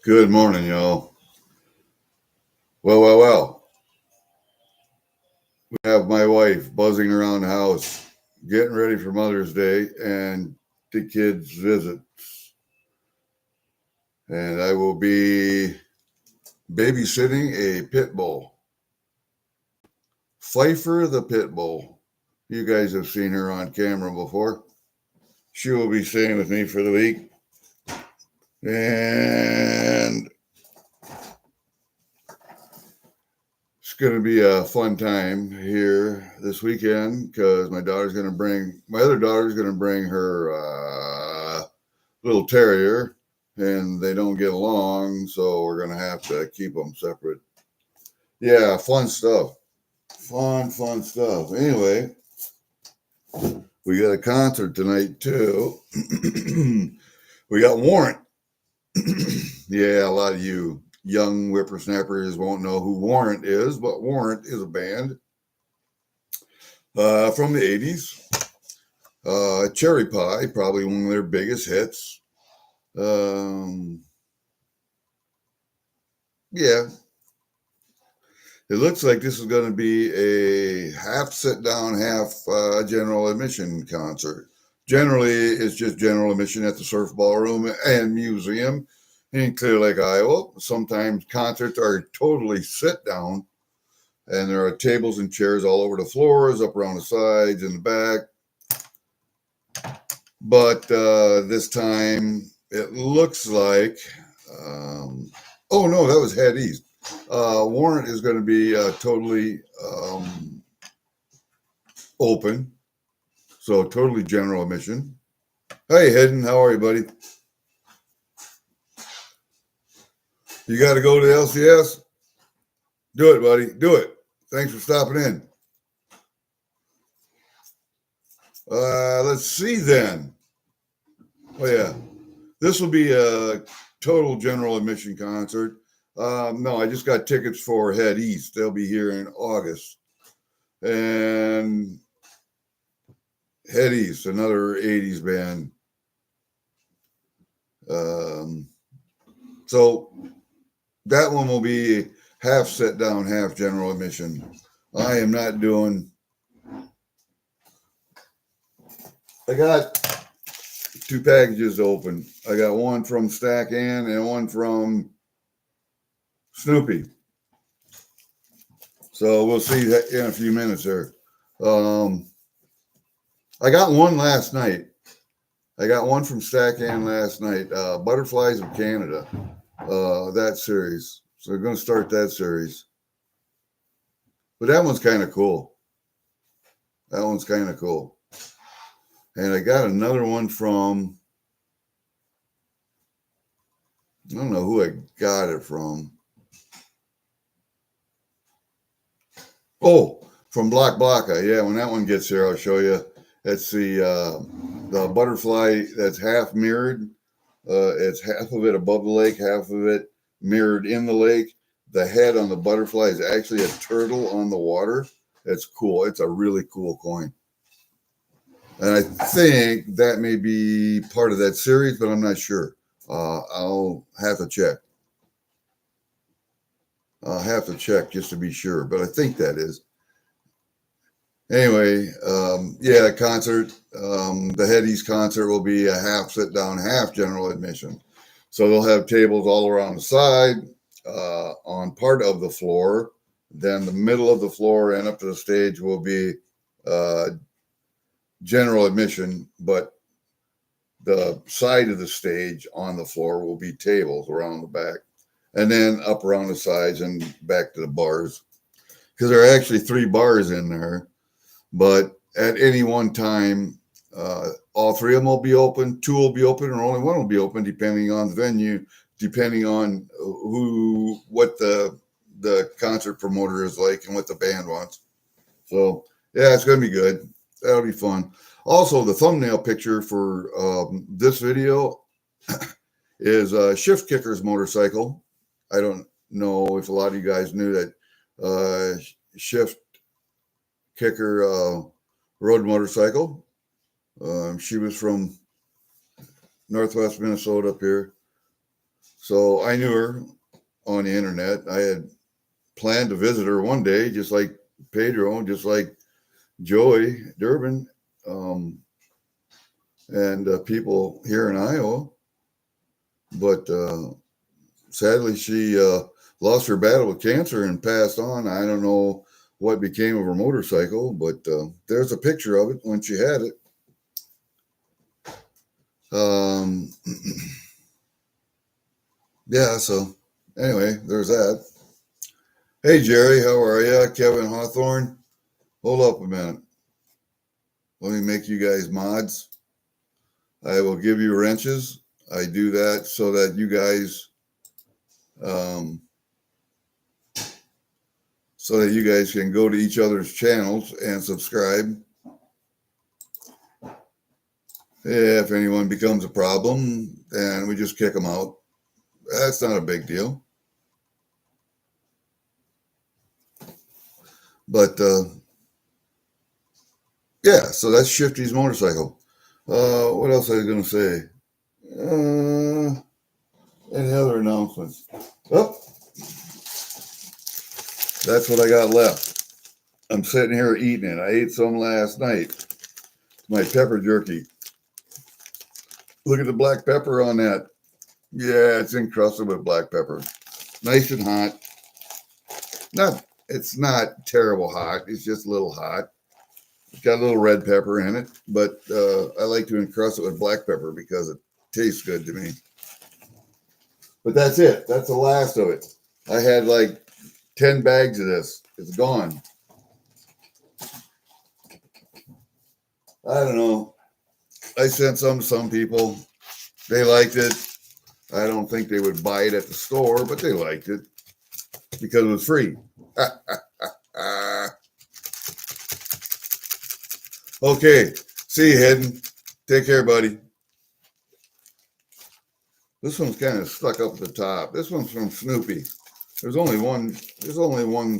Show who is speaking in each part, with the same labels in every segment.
Speaker 1: Good morning, y'all. Well. We have my wife buzzing around the house, getting ready for Mother's Day and the kids' visits. And I will be babysitting a pit bull. Pfeiffer the pit bull. You guys have seen her on camera before. She will be staying with me for the week. And it's going to be a fun time here this weekend because my other daughter's going to bring her little terrier, and they don't get along, so we're going to have to keep them separate. Yeah, fun stuff. Fun stuff. Anyway, we got a concert tonight, too. We got Warrant. Yeah, a lot of you young whippersnappers won't know who Warrant is, but Warrant is a band from the 80s. Cherry Pie, probably one of their biggest hits. Yeah. It looks like this is going to be a half sit-down, half general admission concert. Generally, it's just general admission at the Surf Ballroom and Museum in Clear Lake, Iowa. Sometimes concerts are totally sit-down, and there are tables and chairs all over the floors, up around the sides and the back. But this time, it looks like... oh, no, that was Head East. Warrant is going to be totally open, so totally general admission. Hey, Hedden, how are you, buddy? You got to go to the LCS? Do it, buddy. Do it. Thanks for stopping in. Let's see then. Oh, yeah. This will be a total general admission concert. No, I just got tickets for Head East. They'll be here in August. And Head East, another 80s band. So that one will be half sit down, half general admission. I am not doing... I got 2 packages to open. I got one from Stack Ann and one from Snoopy. So we'll see that in a few minutes there. I got one last night. I got one from Stack Ann last night. Butterflies of Canada. That series. So we're going to start that series. But that one's kind of cool. And I got another one from... I don't know who I got it from. Oh, from Block Blocka. Yeah, when that one gets here, I'll show you. That's the butterfly that's half mirrored. It's half of it above the lake, half of it mirrored in the lake. The head on the butterfly is actually a turtle on the water. It's cool. It's a really cool coin. And I think that may be part of that series, but I'm not sure. I'll have to check. I'll have to check just to be sure, but I think that is. Anyway, yeah, concert. The Head East concert will be a half sit down, half general admission. So they'll have tables all around the side, on part of the floor. Then the middle of the floor and up to the stage will be general admission, but the side of the stage on the floor will be tables around the back. And then up around the sides and back to the bars. Because there are actually 3 bars in there. But at any one time, all 3 of them will be open. 2 will be open, or only 1 will be open, depending on the venue, depending on what the concert promoter is like and what the band wants. So, yeah, it's going to be good. That'll be fun. Also, the thumbnail picture for this video is Shift Kicker's motorcycle. I don't know if a lot of you guys knew that Shift Kicker rode motorcycle. She was from Northwest Minnesota up here. So I knew her on the internet. I had planned to visit her one day, just like Pedro, just like Joey Durbin, and people here in Iowa. But sadly, she lost her battle with cancer and passed on. I don't know what became of her motorcycle, but there's a picture of it when she had it. Yeah, so anyway, there's that. Hey, Jerry, how are you? Kevin Hawthorne. Hold up a minute. Let me make you guys mods. I will give you wrenches. I do that so that you guys, can go to each other's channels and subscribe. If anyone becomes a problem, then we just kick them out. That's not a big deal. But yeah, so that's Shifty's motorcycle. What else I was going to say? Any other announcements? Oh, that's what I got left. I'm sitting here eating it. I ate some last night. My pepper jerky. Look at the black pepper on that. Yeah, it's encrusted with black pepper. Nice and hot. It's not terrible hot. It's just a little hot. It's got a little red pepper in it, but I like to encrust it with black pepper because it tastes good to me. But that's it. That's the last of it. I had like 10 bags of this. It's gone. I don't know. I sent some to some people. They liked it. I don't think they would buy it at the store, but they liked it because it was free. Okay. See you, Hayden. Take care, buddy. This one's kind of stuck up at the top. This one's from Snoopy. There's only one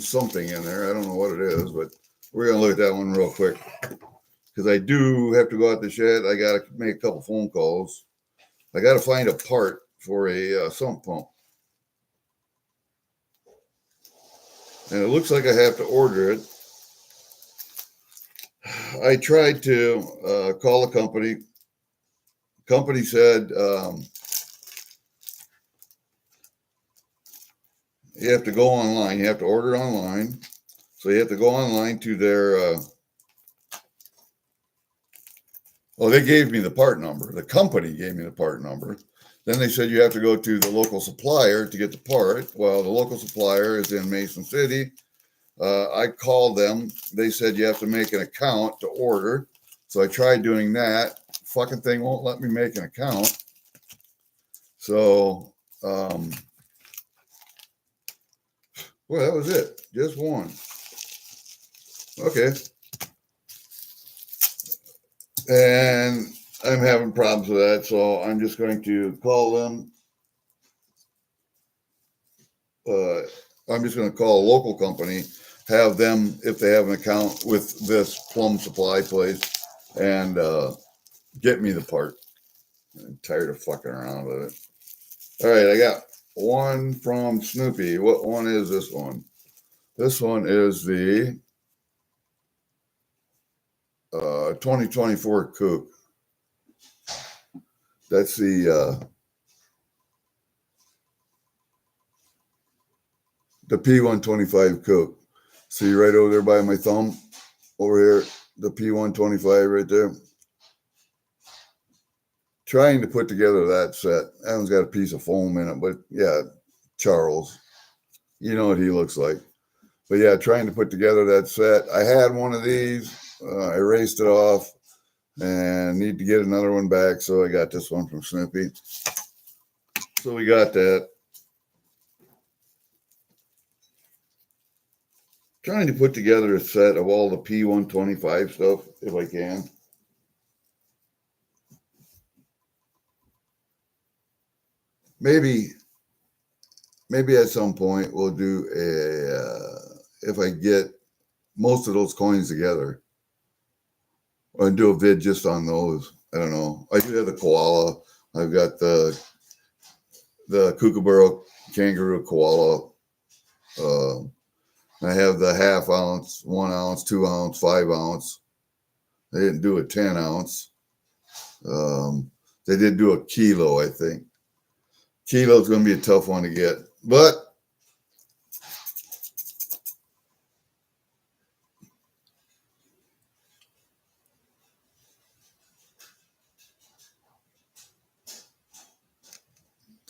Speaker 1: something in there. I don't know what it is, but we're going to look at that one real quick. Because I do have to go out the shed. I got to make a couple phone calls. I got to find a part for a sump pump. And it looks like I have to order it. I tried to call the company. Company said you have to go online. You have to order online. So you have to go online to their... they gave me the part number. The company gave me the part number. Then they said you have to go to the local supplier to get the part. Well, the local supplier is in Mason City. I called them. They said you have to make an account to order. So I tried doing that. Fucking thing won't let me make an account. So, well, that was it. Just one. Okay. And I'm having problems with that, so I'm just going to call them. I'm just going to call a local company, have them, if they have an account with this plumb supply place, and get me the part. I'm tired of fucking around with it. All right, I got one from Snoopy. What one is this one? This one is the 2024 coupe. That's the P125 coupe. See right over there by my thumb? Over here, the P125 right there. Trying to put together that set. That one's got a piece of foam in it, but yeah, Charles. You know what he looks like. But yeah, trying to put together that set. I had one of these. I erased it off and need to get another one back. So I got this one from Snoopy. So we got that. Trying to put together a set of all the P125 stuff, if I can. Maybe at some point we'll do if I get most of those coins together, or do a vid just on those. I don't know. I do have the koala. I've got the the kookaburra, kangaroo, koala. I have the ½ ounce, 1 ounce, 2 ounce, 5 ounce. They didn't do a 10 ounce. They did do a kilo, I think. Kilo is going to be a tough one to get, but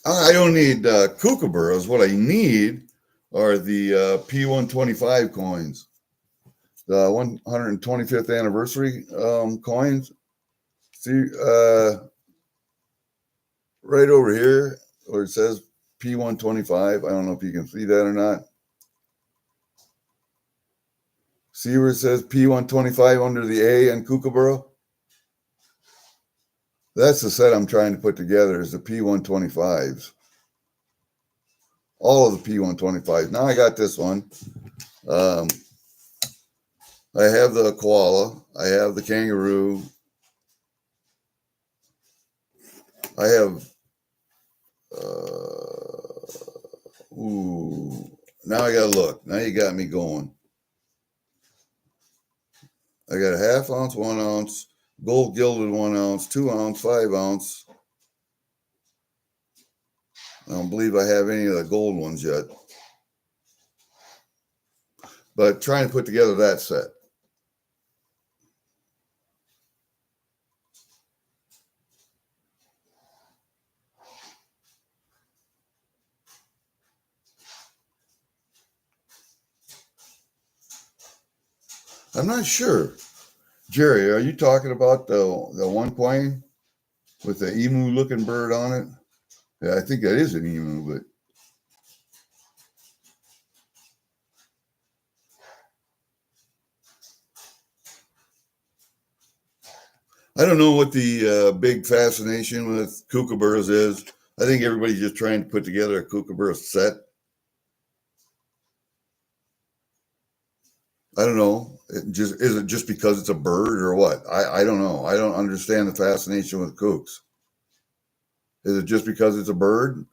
Speaker 1: I don't need kookaburras. What I need are the P125 coins, the 125th anniversary coins. See, right over here where it says P125. I don't know if you can see that or not. See where it says P125 under the A and kookaburra? That's the set I'm trying to put together, is the P125s. All of the P125s. Now I got this one. I have the koala. I have the kangaroo. I have, now I got to look. Now you got me going. I got a ½ ounce, 1 ounce, gold gilded 1 ounce, 2 ounce, 5 ounce. I don't believe I have any of the gold ones yet. But trying to put together that set. I'm not sure. Jerry, are you talking about the one coin with the emu looking bird on it? Yeah, I think that is an emu, but I don't know what the big fascination with kookaburras is. I think everybody's just trying to put together a kookaburra set. I don't know. Is it just because it's a bird or what? I don't know. I don't understand the fascination with kooks. Is it just because it's a bird?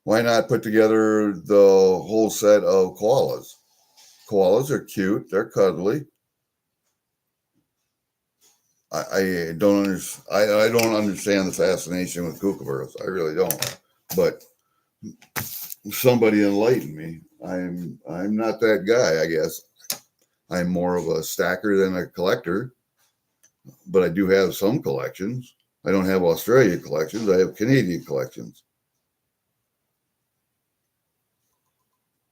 Speaker 1: Why not put together the whole set of koalas? Koalas are cute. They're cuddly. I don't understand the fascination with kookaburras. I really don't. But somebody enlighten me. I'm not that guy, I guess. I'm more of a stacker than a collector, but I do have some collections. I don't have Australia collections. I have Canadian collections.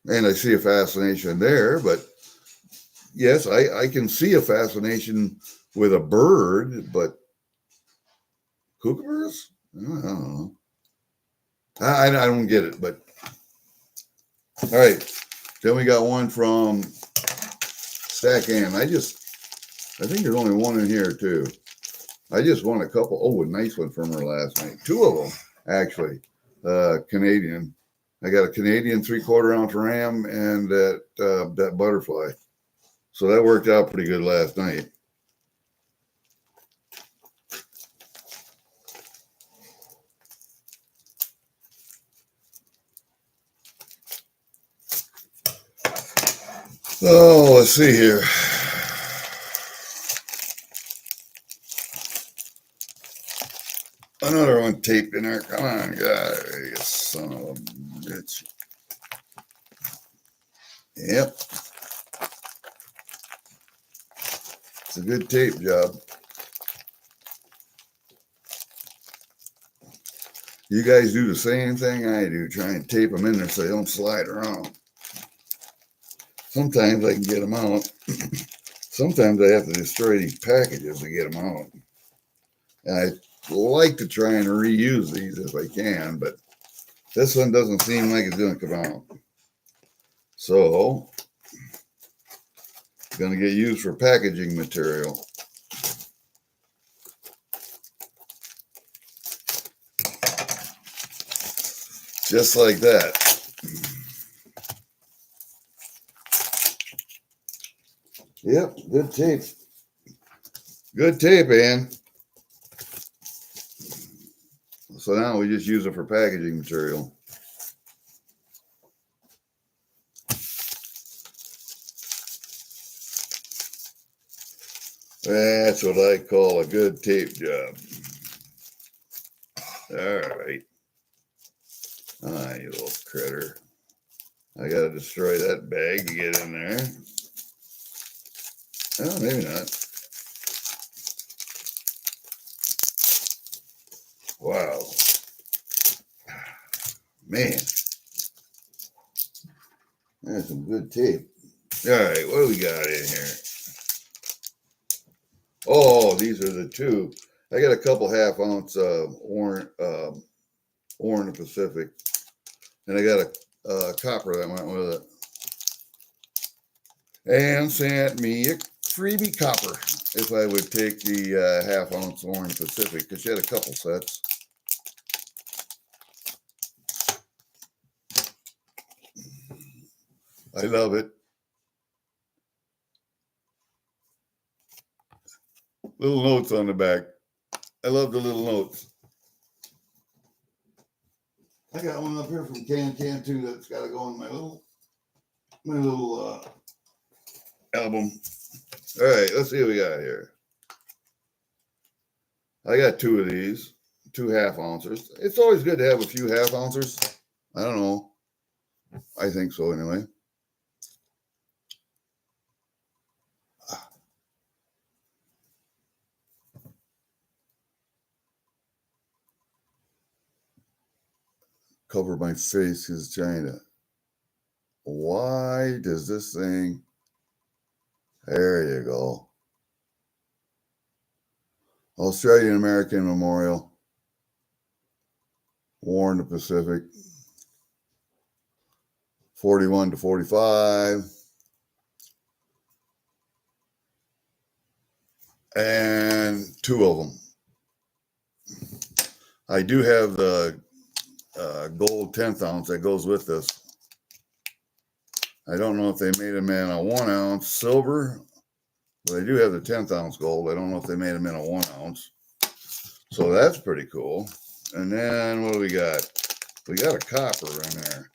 Speaker 1: And I see a fascination there, but yes, I can see a fascination with a bird, but kookaburras? I don't know. I don't get it, but all right. Then we got one from Stack Am. I think there's only one in here too. I just won a couple. Oh, a nice one from her last night. 2 of them, actually. Canadian. I got a Canadian 3/4 ounce ram and that butterfly. So that worked out pretty good last night. Oh, let's see here. Another one taped in there. Come on, guys. You son of a bitch. Yep. It's a good tape job. You guys do the same thing I do. Try and tape them in there so they don't slide around. Sometimes I can get them out. Sometimes I have to destroy these packages to get them out. And I like to try and reuse these if I can, but this one doesn't seem like it's going to come out. So, it's going to get used for packaging material. Just like that. Yep, good tape. Good tape, Ann. So now we just use it for packaging material. That's what I call a good tape job. All right. Ah, you little critter. I gotta destroy that bag to get in there. Oh, maybe not. Wow. Man. That's some good tape. All right, what do we got in here? Oh, these are the two. I got a couple half-ounce Warrant Pacific, and I got a copper that went with it, and sent me a freebie copper if I would take the half-ounce Warrant Pacific, because she had a couple sets. I love it. Little notes on the back. I love the little notes. I got one up here from Can too that's got to go in my little album. All right, let's see what we got here. I got two of these, 2 half-ounces. It's always good to have a few half-ounces. I don't know. I think so anyway. Cover my face because China. Why does this thing? There you go. Australian American Memorial. Warrant Pacific. 41 to 45. And 2 of them. I do have the gold 10th ounce that goes with this. I don't know if they made them in a 1 ounce silver, but I do have the 10th ounce gold. I don't know if they made them in a 1 ounce. So that's pretty cool. And then what do we got? We got a copper in there.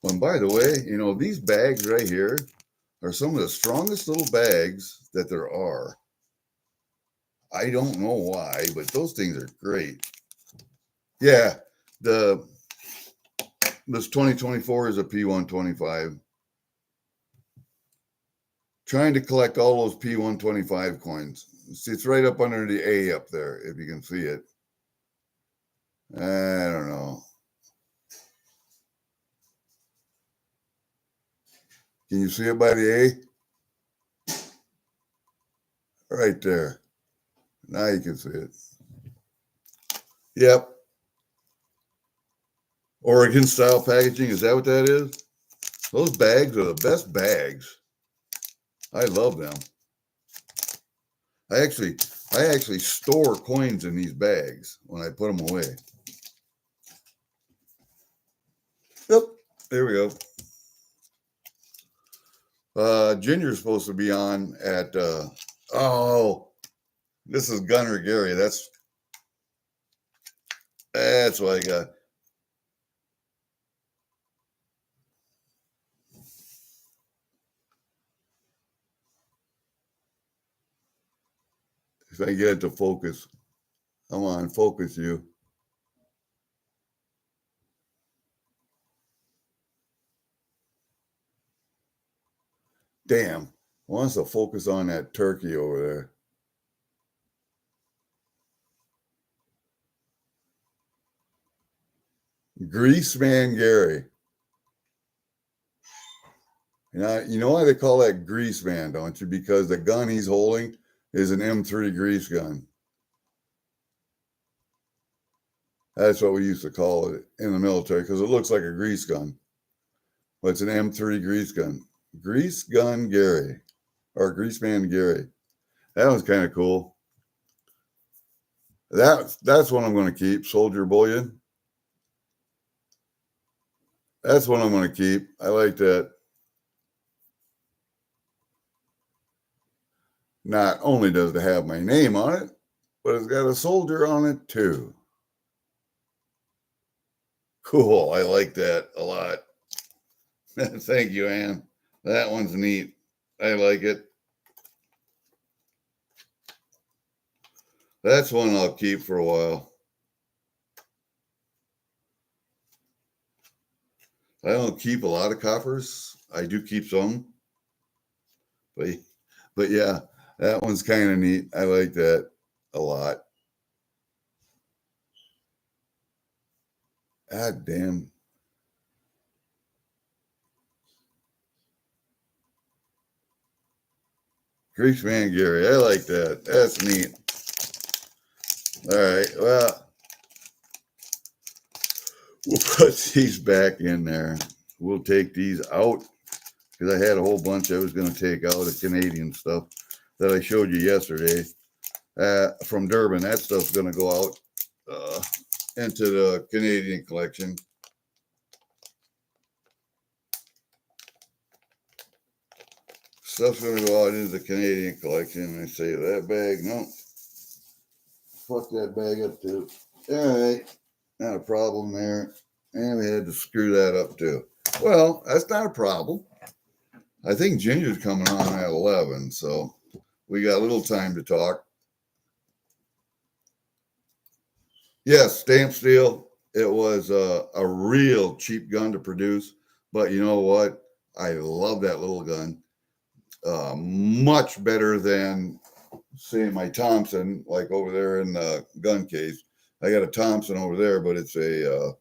Speaker 1: Oh, and by the way, you know, these bags right here are some of the strongest little bags that there are. I don't know why, but those things are great. Yeah, this 2024 is a P125. Trying to collect all those P125 coins. See, it's right up under the A up there, if you can see it. I don't know. Can you see it by the A? Right there. Now you can see it. Yep. Oregon style packaging. Is that what that is? Those bags are the best bags. I love them. I actually store coins in these bags when I put them away. Yep. There we go. Ginger's supposed to be on at oh, this is Gunner Gary. That's what I got. If I get it to focus. Come on, focus you. Damn. Wants to focus on that turkey over there. Greaseman Gary. You know why they call that Greaseman, don't you? Because the gun he's holding is an M3 grease gun. That's what we used to call it in the military because it looks like a grease gun. But it's an M3 grease gun. Grease Gun Gary. Or Greaseman Gary. That was kind of cool. That's what I'm going to keep. Soldier Bullion. That's what I'm going to keep. I like that. Not only does it have my name on it, but it's got a soldier on it too. Cool. I like that a lot. Thank you, Ann. That one's neat. I like it. That's one I'll keep for a while. I don't keep a lot of coppers. I do keep some, but yeah, that one's kind of neat. I like that a lot. God damn. Grease Man Gary. I like that. That's neat. All right. Well, we'll put these back in there. We'll take these out because I had a whole bunch I was going to take out of Canadian stuff that I showed you yesterday from Durban. That stuff's going to go out into the Canadian collection. Stuff's going to go out into the Canadian collection. I say that bag, no. Fuck that bag up too. All right. Not a problem there. And we had to screw that up too. Well, that's not a problem. I think Ginger's coming on at 11, so we got a little time to talk. Yes, stamp steel. It was a real cheap gun to produce, but you know what? I love that little gun. Much better than, say, my Thompson, like over there in the gun case. I got a Thompson over there, but it's a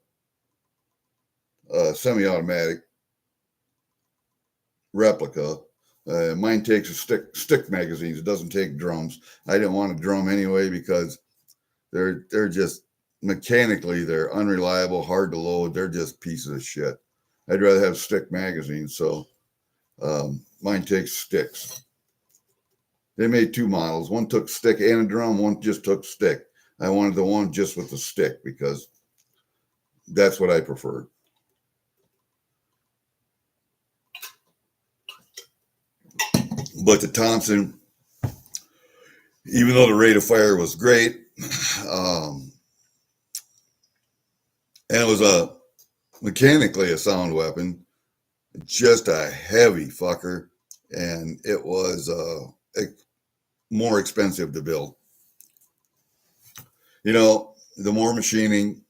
Speaker 1: semi-automatic replica. Mine takes a stick magazines. It doesn't take drums. I didn't want a drum anyway because they're just mechanically they're unreliable, hard to load. They're just pieces of shit. I'd rather have stick magazines. So mine takes sticks. They made two models. One took stick and a drum. One just took stick. I wanted the one just with the stick because that's what I preferred. But the Thompson, even though the rate of fire was great, and it was mechanically a sound weapon, just a heavy fucker, and it was more expensive to build. You know, the more machining,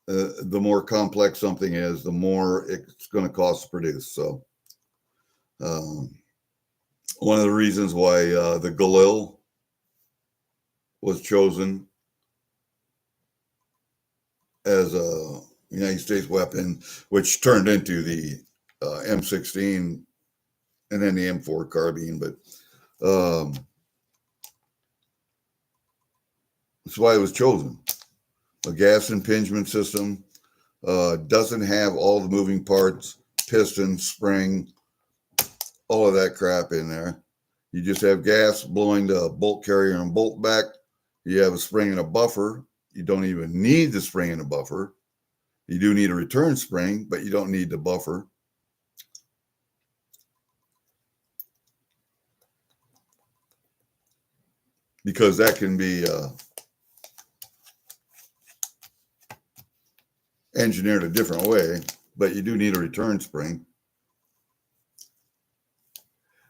Speaker 1: the more complex something is, the more it's going to cost to produce. So, one of the reasons why the Galil was chosen as a United States weapon, which turned into the M16 and then the M4 carbine, but that's why it was chosen. A gas impingement system, doesn't have all the moving parts, piston, spring, all of that crap in there. You just have gas blowing the bolt carrier and bolt back. You have a spring and a buffer. You don't even need the spring and a buffer. You do need a return spring, but you don't need the buffer. Because that can be engineered a different way, but you do need a return spring.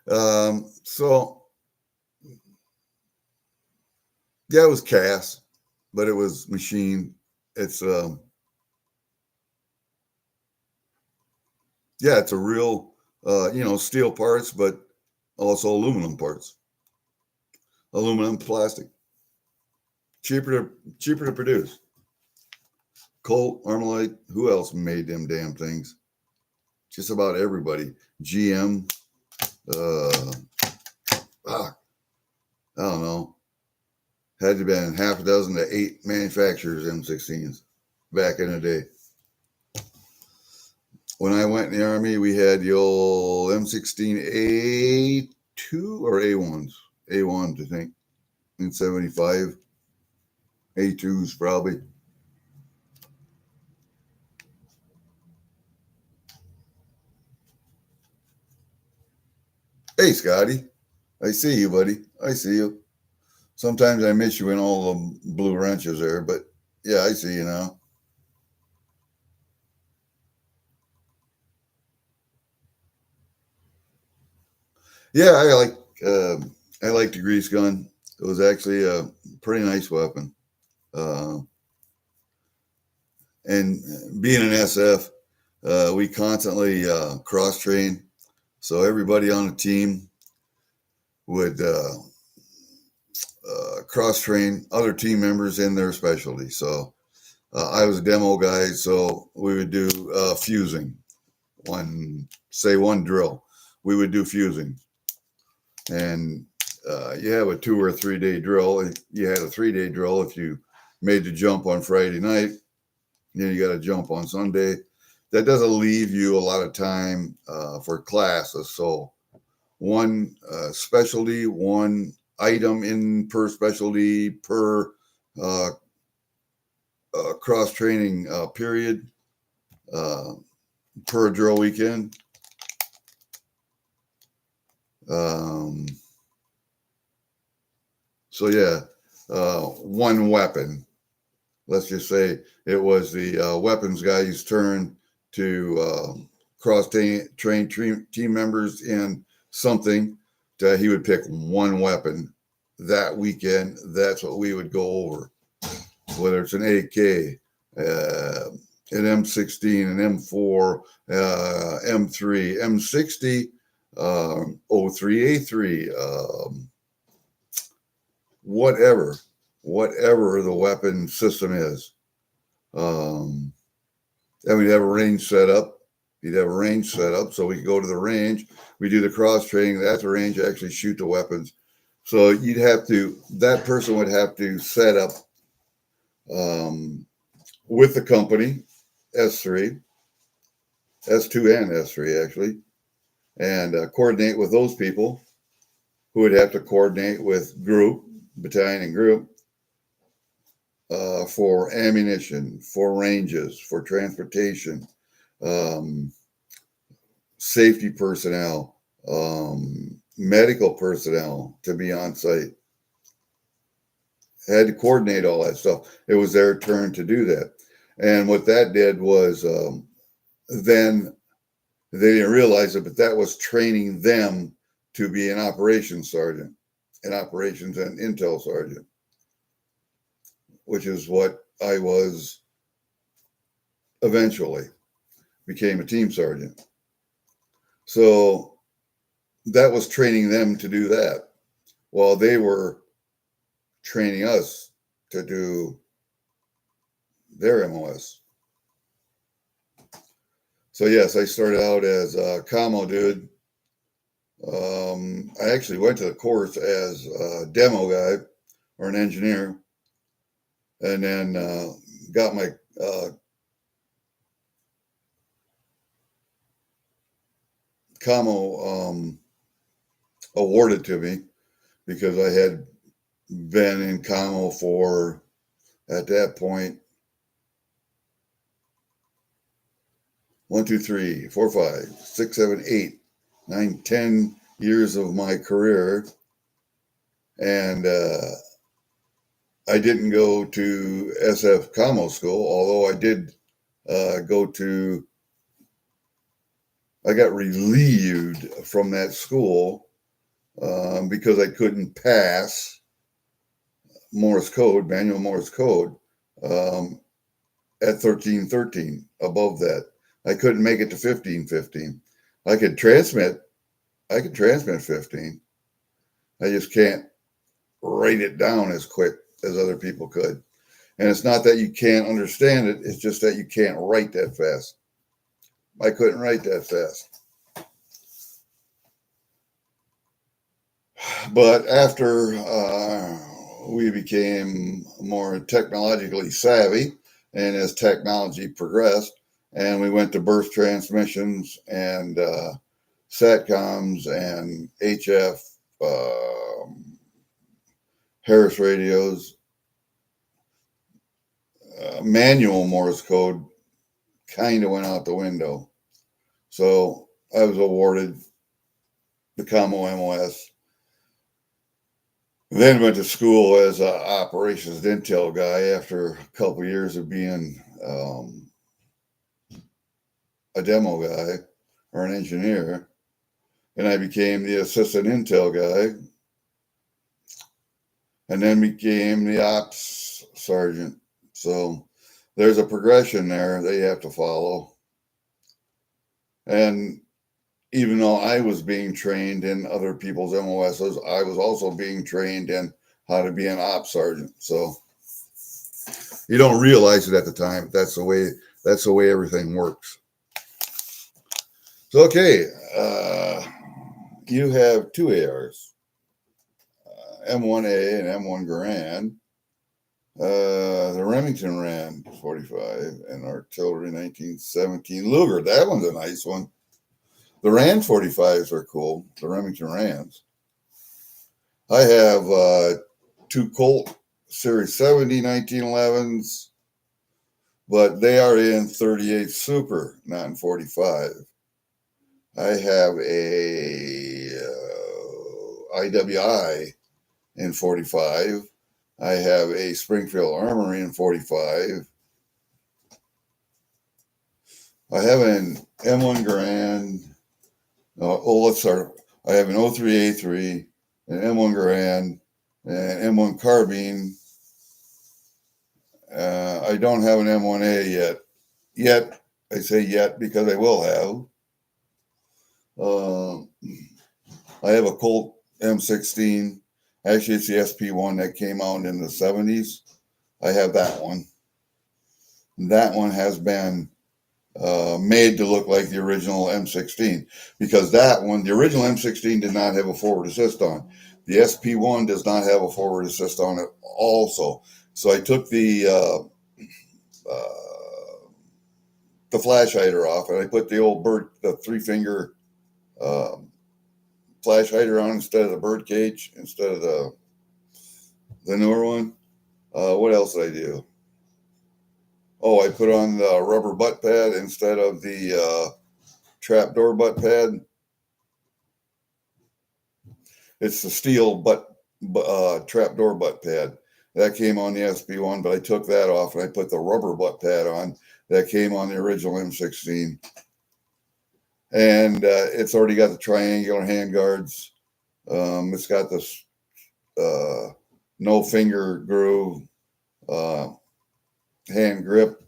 Speaker 1: So yeah, it was cast, but it was machine. It's yeah, it's a real steel parts, but also aluminum parts. Aluminum, plastic. Cheaper to produce. Colt, Armalite, who else made them damn things? Just about everybody. GM, I don't know. Had to have been half a dozen to 8 manufacturers M16s back in the day. When I went in the Army, we had the old M16A2 or A1s. A1s, I think, in 75. A2s, probably. Hey, Scotty. I see you, buddy. I see you. Sometimes I miss you in all the blue wrenches there, but yeah, I see you now. Yeah, I like the grease gun. It was actually a pretty nice weapon. And being an SF, we constantly cross train. So everybody on the team would cross train other team members in their specialty. So I was a demo guy, so we would do fusing. One drill, we would do fusing. And you have a 2 or 3 day drill. You had a 3 day drill if you made the jump on Friday night. Then you got to jump on Sunday. That doesn't leave you a lot of time for classes. So one specialty, one item in per specialty per cross training period per drill weekend. So yeah, one weapon. Let's just say it was the weapons guy's turn to cross-train team members in something. That he would pick one weapon that weekend. That's what we would go over. Whether it's an AK, an M16, an M4, M3, M60, 03A3, whatever the weapon system is. And we'd have a range set up. He'd have a range set up so we could go to the range. We do the cross training at the range, actually shoot the weapons. So that person would have to set up with the company, S3, S2 and S3 actually, and coordinate with those people who would have to coordinate with battalion and group for ammunition, for ranges, for transportation, safety personnel, medical personnel to be on site. Had to coordinate all that stuff. It was their turn to do that. And what that did was then they didn't realize it, but that was training them to be an operations sergeant, an operations and intel sergeant, which is what I was eventually. Became a team sergeant. So that was training them to do that while they were training us to do their MOS. So yes, I started out as a commo dude. I actually went to the course as a demo guy or an engineer, and then got my commo awarded to me because I had been in commo for, at that point, 1, 2, 3, 4, 5, 6, 7, 8, 9, 10 years of my career. And I didn't go to SF commo school, although I did I got relieved from that school because I couldn't pass manual Morse code at 1313, above that. I couldn't make it to 1515. I could transmit 15. I just can't write it down as quick as other people could. And it's not that you can't understand it, it's just that you can't write that fast. I couldn't write that fast. But after we became more technologically savvy, and as technology progressed, and we went to burst transmissions and SATCOMs and HF, Harris radios, manual Morse code kind of went out the window. So I was awarded the commo MOS. Then went to school as an operations intel guy after a couple of years of being a demo guy or an engineer. And I became the assistant intel guy. and then became the ops sergeant. So there's a progression there that you have to follow. And even though I was being trained in other people's MOSs, I was also being trained in how to be an ops sergeant. So you don't realize it at the time. That's the way everything works. So okay, you have two ARs, M1A and M1 Garand. The Remington Rand 45 and Artillery 1917 Luger. That one's a nice one. The Rand 45s are cool. The Remington Rands. I have two Colt Series 70 1911s, but they are in 38 Super, not in 45. I have a IWI in 45. I have a Springfield Armory in 45. I have an M1 Garand. Let's start. I have an 03A3, an M1 Garand, and M1 Carbine. I don't have an M1A yet. Yet, I say yet because I will have. I have a Colt M16. Actually, it's the SP1 that came out in the 70s. I have that one. That one has been made to look like the original M16 because that one, the original M16 did not have a forward assist on. The SP1 does not have a forward assist on it also. So I took the flash hider off and I put the old bird, the 3-finger flash hider on instead of the bird cage, instead of the newer one. What else did I do? Oh, I put on the rubber butt pad instead of the trapdoor butt pad. It's the steel trapdoor butt pad. That came on the SP1, but I took that off and I put the rubber butt pad on that came on the original M16. And it's already got the triangular handguards. It's got this no finger groove hand grip.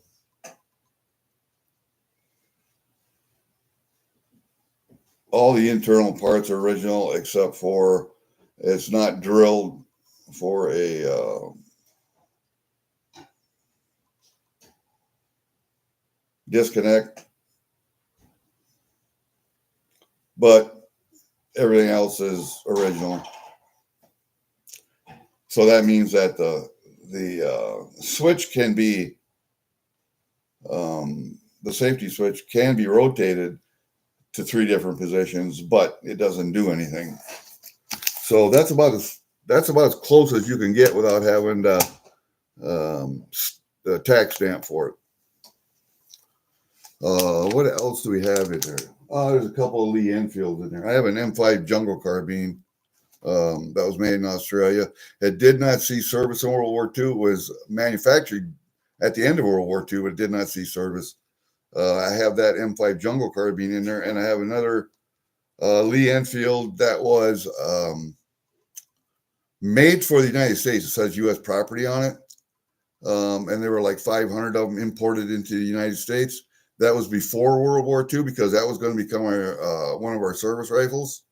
Speaker 1: All the internal parts are original except for it's not drilled for a disconnect, but everything else is original. So that means that the switch can be the safety switch can be rotated to 3 different positions, but it doesn't do anything. So that's about as close as you can get without having the tax stamp for it. What else do we have in there? There's a couple of Lee Enfields in there. I have an M5 Jungle Carbine that was made in Australia. It did not see service in World War II. It was manufactured at the end of World War II, but it did not see service. I have that M5 Jungle Carbine in there, and I have another Lee Enfield that was made for the United States. It says U.S. property on it. And there were like 500 of them imported into the United States. That was before World War II because that was going to become one of our service rifles.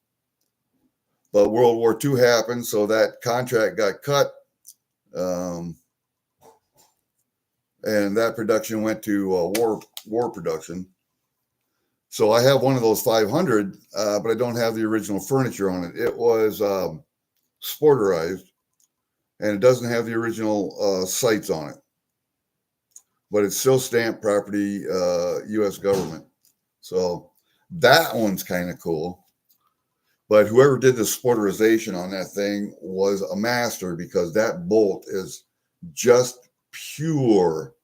Speaker 1: But World War II happened, so that contract got cut. And that production went to war production. So I have one of those 500, but I don't have the original furniture on it. It was sporterized, and it doesn't have the original sights on it. But it's still stamped property, U.S. government. So that one's kind of cool. But whoever did the sporterization on that thing was a master because that bolt is just pure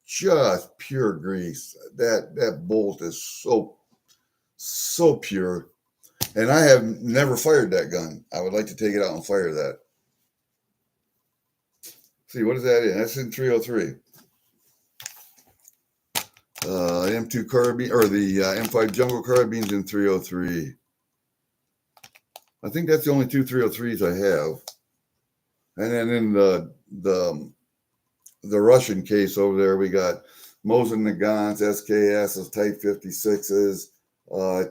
Speaker 1: grease. That bolt is so pure. And I have never fired that gun. I would like to take it out and fire that. See, what is that in? That's in 303. M2 carbine, or the M5 Jungle Carbines in 303. I think that's the only 2 303s I have. And then in the Russian case over there, we got Mosin Nagants, SKS's Type 56s,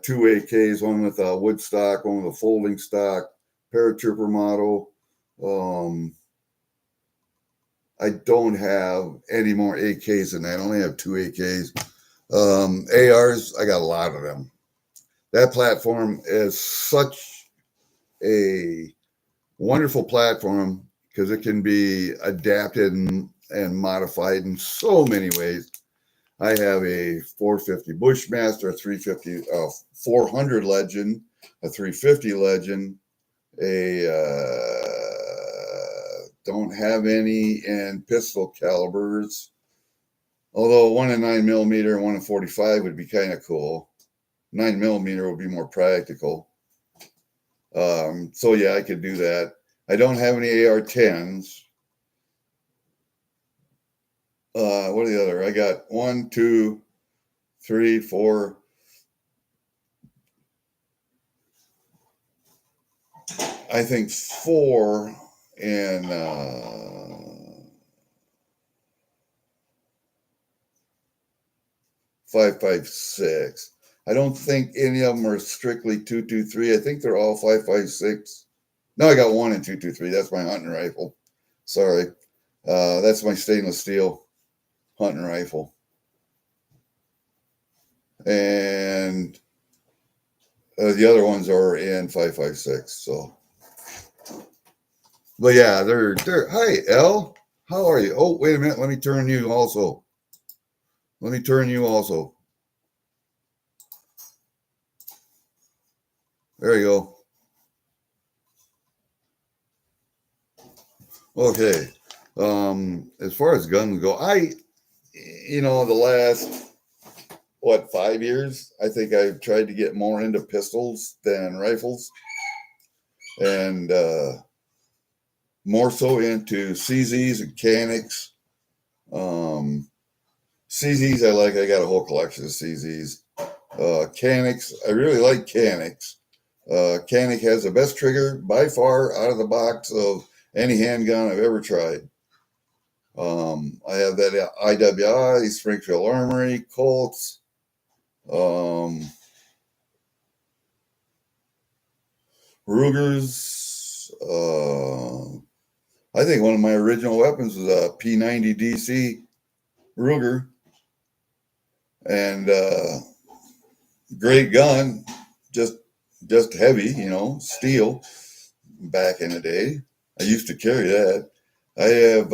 Speaker 1: two AKs, one with a wood stock, one with a folding stock, paratrooper model. I don't have any more AKs than that. I only have two AKs. ARs, I got a lot of them. That platform is such a wonderful platform because it can be adapted and modified in so many ways. I have a 450 Bushmaster, a 350, 400 Legend, a 350 Legend, don't have any in pistol calibers, although one in 9mm and one in 45 would be kind of cool. 9mm would be more practical. So yeah, I could do that. I don't have any AR-10s. What are the other? I got 1, 2, 3, 4. I think 4 in 5.56. I don't think any of them are strictly 223. I think they're all 5.56. No, I got one in 223. That's my hunting rifle. Sorry. That's my stainless steel hunting rifle. And the other ones are in 5.56. So, but yeah, they're. Hi, Elle. How are you? Oh, wait a minute. Let me turn you also. Let me turn you also. There you go. Okay. As far as guns go, the last 5 years, I think I've tried to get more into pistols than rifles, and more so into CZs and Canics. CZs I like. I got a whole collection of CZs. Canics, I really like Canics. Canic has the best trigger by far out of the box of any handgun I've ever tried. I have that IWI, Springfield Armory, Colts. Ruger's. I think one of my original weapons was a P90 DC Ruger. And great gun, just heavy, steel back in the day. I used to carry that. I have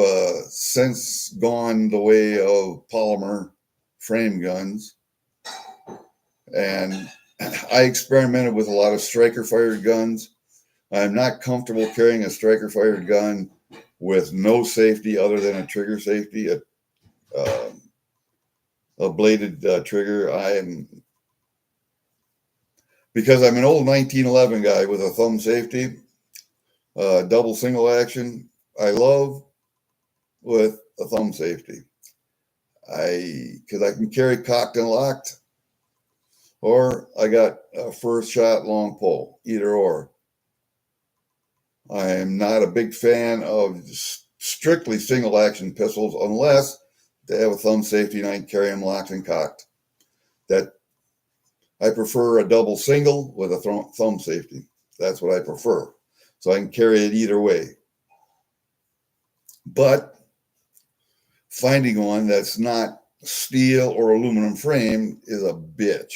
Speaker 1: since gone the way of polymer frame guns, and I experimented with a lot of striker fired guns. I'm not comfortable carrying a striker fired gun with no safety other than a trigger safety, a bladed trigger. Because I'm an old 1911 guy with a thumb safety, double single action. I love with a thumb safety. Because I can carry cocked and locked, or I got a first shot long pull, either or. I am not a big fan of strictly single action pistols unless they have a thumb safety and I can carry them locked and cocked. That I prefer a double single with a thumb safety. That's what I prefer. So I can carry it either way. But finding one that's not steel or aluminum frame is a bitch.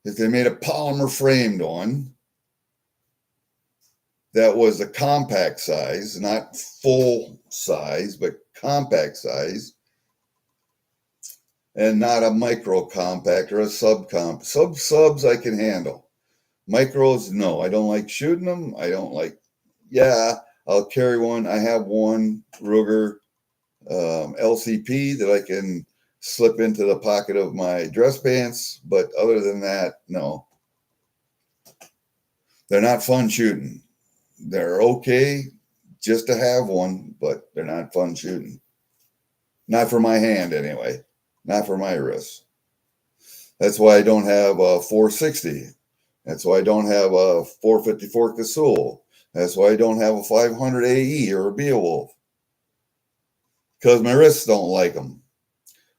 Speaker 1: If they made a polymer framed one that was a compact size, not full size, but compact size, and not a micro compact or a subs I can handle. Micros, no, I don't like shooting them. I don't like, I'll carry one. I have one Ruger LCP that I can slip into the pocket of my dress pants. But other than that, no. They're not fun shooting. They're okay just to have one, but they're not fun shooting. Not for my hand, anyway. Not for my wrist. That's why I don't have a 460. That's why I don't have a 454 Casull. That's why I don't have a 500 AE or a Beowulf, because my wrists don't like them.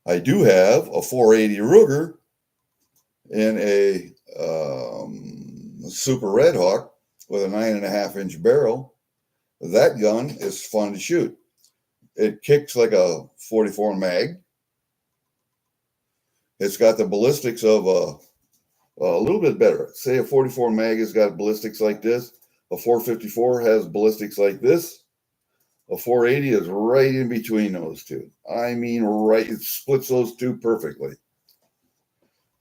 Speaker 1: I do have a 480 Ruger in a Super Red Hawk with a 9.5-inch barrel. That gun is fun to shoot. It kicks like a 44 mag. It's got the ballistics of a little bit better. Say a 44 mag has got ballistics like this. A 454 has ballistics like this. A 480 is right in between those two. I mean, right, it splits those two perfectly.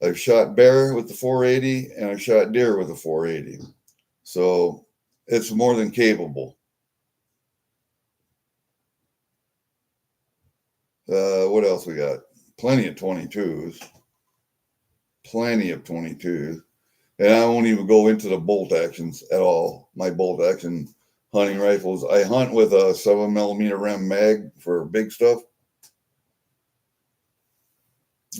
Speaker 1: I've shot bear with the 480 and I've shot deer with the 480. So it's more than capable. What else we got? Plenty of 22s. Plenty of 22s. And I won't even go into the bolt actions at all. My bolt action hunting rifles. I hunt with a 7mm Rem mag for big stuff.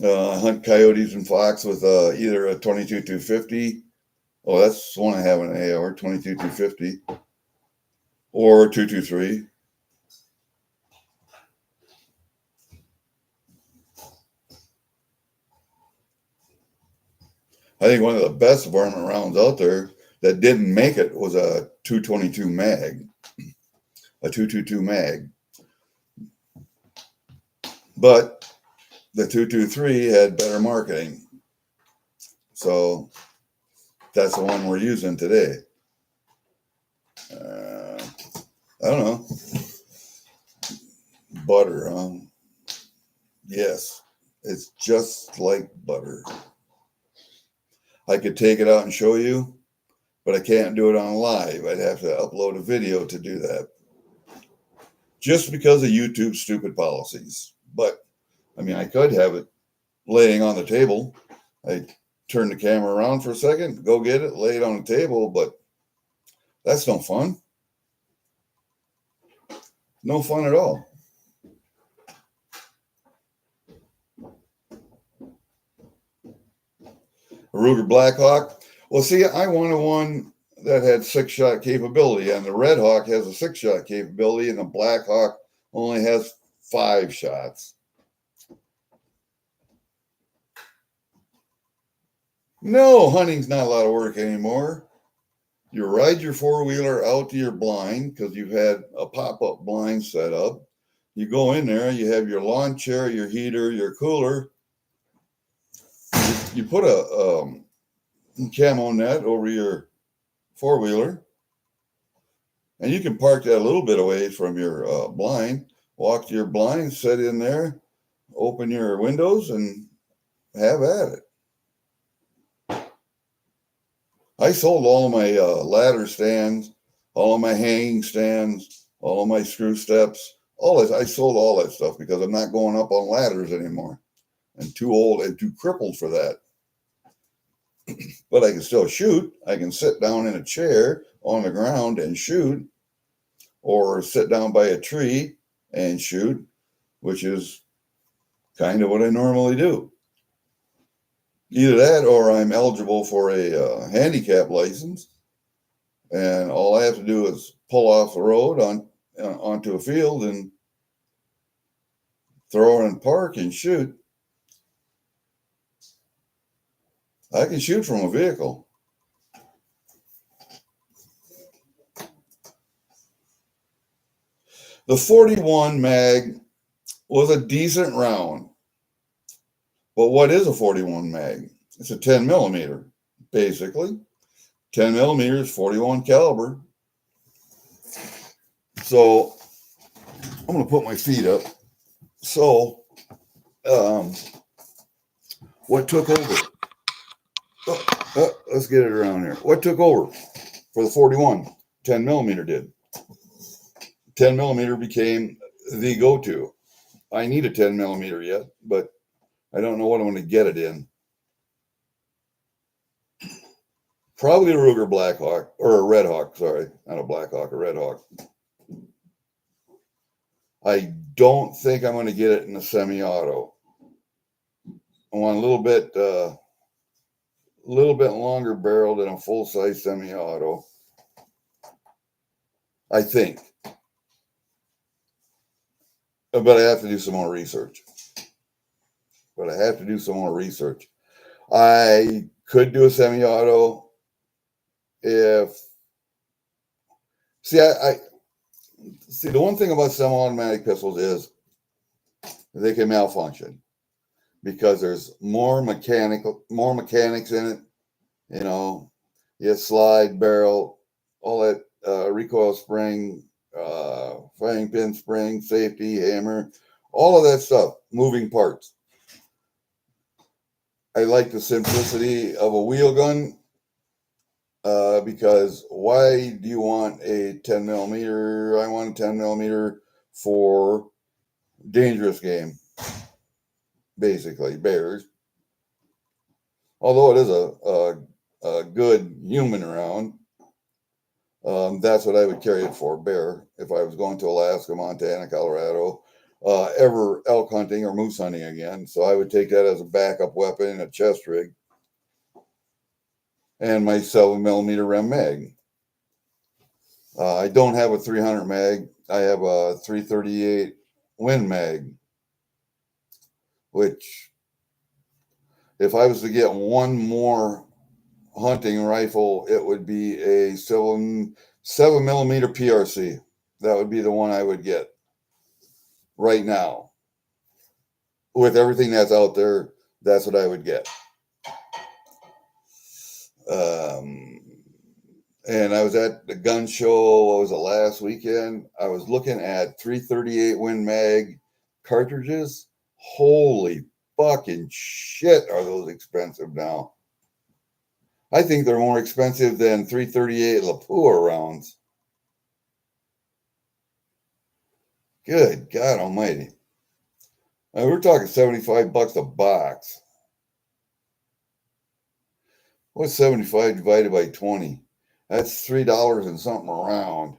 Speaker 1: I hunt coyotes and fox with either a 22-250. Oh, that's the one I have in an AR, 22-250. Or 223. I think one of the best varmint rounds out there that didn't make it was a 222 mag. A 222 mag. But the 223 had better marketing. So that's the one we're using today. I don't know. Butter, huh? Yes, it's just like butter. I could take it out and show you, but I can't do it on live. I'd have to upload a video to do that. Just because of YouTube's stupid policies. But, I mean, I could have it laying on the table. I turn the camera around for a second, go get it, lay it on the table, but that's no fun. No fun at all. A Ruger Blackhawk. Well, see, I wanted one that had 6-shot capability, and the Red Hawk has a 6-shot capability, and the Blackhawk only has 5 shots. No, hunting's not a lot of work anymore. You ride your 4-wheeler out to your blind because you've had a pop-up blind set up. You go in there, you have your lawn chair, your heater, your cooler. You put a camo net over your 4-wheeler, and you can park that a little bit away from your blind, walk to your blind, sit in there, open your windows, and have at it. I sold all of my ladder stands, all of my hanging stands, all of my screw steps, all this. I sold all that stuff because I'm not going up on ladders anymore. I'm too old and too crippled for that. But I can still shoot. I can sit down in a chair on the ground and shoot, or sit down by a tree and shoot, which is kind of what I normally do. Either that or I'm eligible for a handicap license, and all I have to do is pull off the road onto a field and throw it in park and shoot. I can shoot from a vehicle. The 41 mag was a decent round. But what is a 41 mag? It's a 10 millimeter, basically. 10 millimeters, 41 caliber. So I'm going to put my feet up. So what took over? Let's get it around here. What took over for the 41? 10 millimeter did. 10 millimeter became the go-to. I need a 10 millimeter yet, but I don't know what I'm going to get it in. Probably a Ruger Blackhawk, or a Red Hawk, sorry. Not a Blackhawk, a Red Hawk. I don't think I'm going to get it in a semi-auto. I want a little bit longer barrel than a full-size semi-auto. I think. But I have to do some more research. I could do a semi-auto if I see the one thing about semi-automatic pistols is they can malfunction because there's more mechanics in it. You know, you slide, barrel, all that recoil spring, fang pin spring, safety, hammer, all of that stuff, moving parts. I like the simplicity of a wheel gun because why do you want a 10 millimeter? I want a 10 millimeter for dangerous game, basically, bears. Although it is a good human round, that's what I would carry it for, bear, if I was going to Alaska, Montana, Colorado, ever elk hunting or moose hunting again. So I would take that as a backup weapon in a chest rig. And my 7 millimeter rem mag. I don't have a 300 mag. I have a 338 Win mag, which if I was to get one more hunting rifle, it would be a 7 millimeter PRC. That would be the one I would get right now. With everything that's out there, that's what I would get. And I was at the gun show, what was it, last weekend? I was looking at 338 Win Mag cartridges. Holy fucking shit, are those expensive now. I think they're more expensive than 338 Lapua rounds. Good God almighty. Now, we're talking $75 a box. What's 75 divided by 20? That's $3 and something around.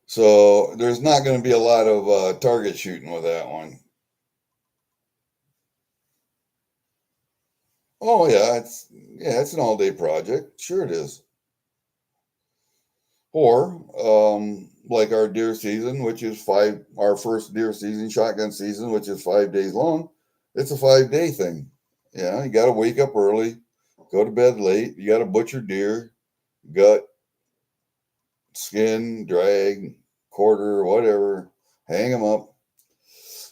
Speaker 1: So there's not going to be a lot of target shooting with that one. Oh yeah, it's an all-day project. Sure it is. Or like our deer season, which is our first deer season, shotgun season, which is 5 days long. It's a 5-day thing. Yeah, you got to wake up early, go to bed late. You got to butcher deer, gut, skin, drag, quarter, whatever, hang them up.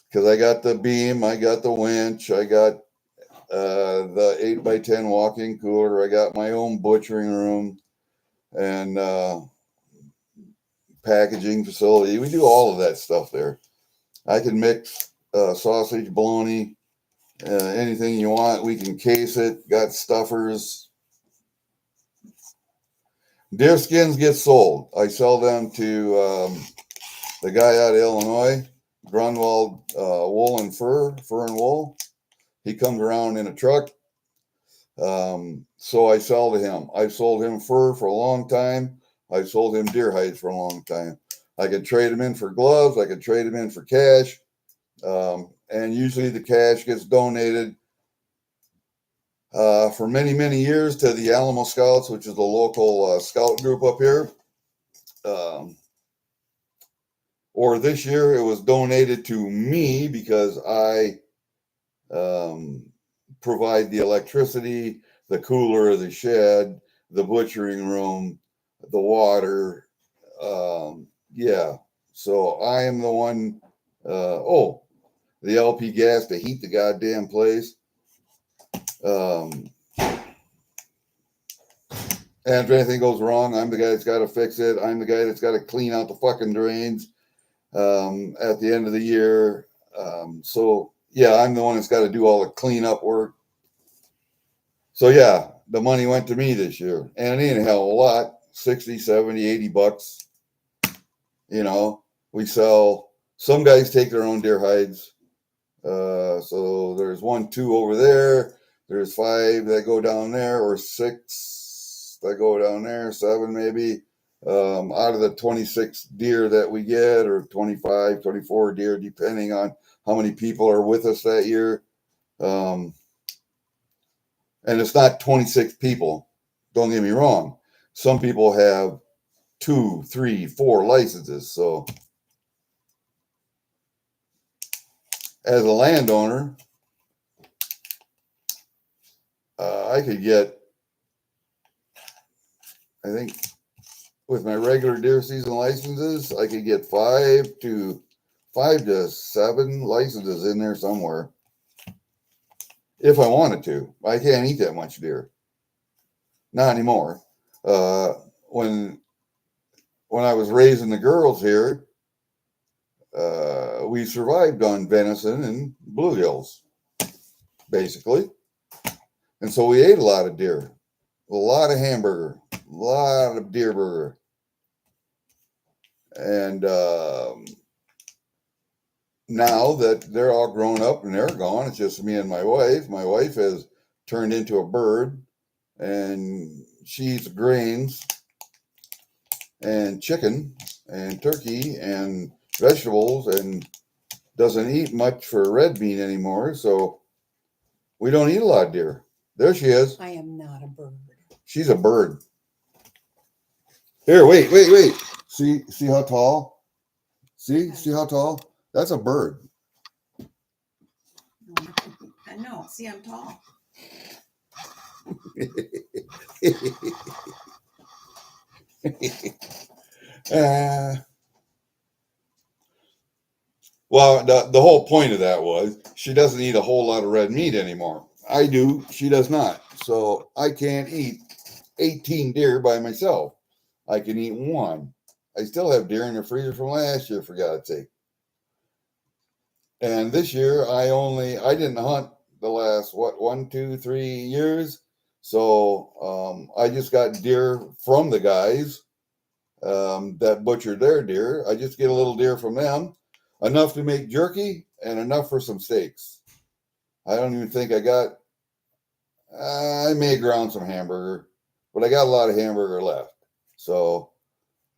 Speaker 1: Because I got the beam, I got the winch, I got the 8x10 walk-in cooler, I got my own butchering room and packaging facility. We do all of that stuff there. I can mix sausage, bologna, anything you want. We can case it. Got stuffers. Deer skins get sold. I sell them to the guy out of Illinois, Grunwald Wool and Fur and Wool. He comes around in a truck. So I sell to him. I've sold him fur for a long time. I've sold him deer hides for a long time. I could trade him in for gloves. I could trade him in for cash. And usually the cash gets donated for many, many years to the Alamo Scouts, which is the local scout group up here. Or this year it was donated to me because I provide the electricity, the cooler, the shed, the butchering room, the water. Yeah. So I am the one, the LP gas to heat the goddamn place. And if anything goes wrong, I'm the guy that's got to fix it. I'm the guy that's got to clean out the fucking drains at the end of the year. So, yeah, I'm the one that's got to do all the cleanup work. So, yeah, the money went to me this year. And it ain't a hell of a lot, 60, 70, 80 bucks. You know, we sell, some guys take their own deer hides. So there's 1, 2 over there. There's 5 that go down there, or 6 that go down there, 7 maybe. Out of the 26 deer that we get, or 25, 24 deer, depending on how many people are with us that year. And it's not 26 people. Don't get me wrong. Some people have 2, 3, 4 licenses. So as a landowner, I could get, I think with my regular deer season licenses, I could get 5 to 7 licenses in there somewhere if I wanted to. I can't eat that much deer. Not anymore. When I was raising the girls here, we survived on venison and bluegills, basically. And so we ate a lot of deer, a lot of hamburger, a lot of deer burger. And now that they're all grown up and they're gone, it's just me and my wife. My wife has turned into a bird, and she eats grains and chicken and turkey and vegetables and doesn't eat much for red meat anymore. So we don't eat a lot of deer. There she is.
Speaker 2: I am not a bird.
Speaker 1: She's a bird. Here, wait. See how tall? See how tall? That's a bird.
Speaker 2: I know. See, I'm tall.
Speaker 1: Well, the whole point of that was she doesn't eat a whole lot of red meat anymore. I do. She does not. So I can't eat 18 deer by myself. I can eat one. I still have deer in the freezer from last year, for God's sake. And this year, I didn't hunt the last, 1, 2, 3 years. So I just got deer from the guys that butchered their deer. I just get a little deer from them, enough to make jerky and enough for some steaks. I don't even think I may ground some hamburger, but I got a lot of hamburger left. So,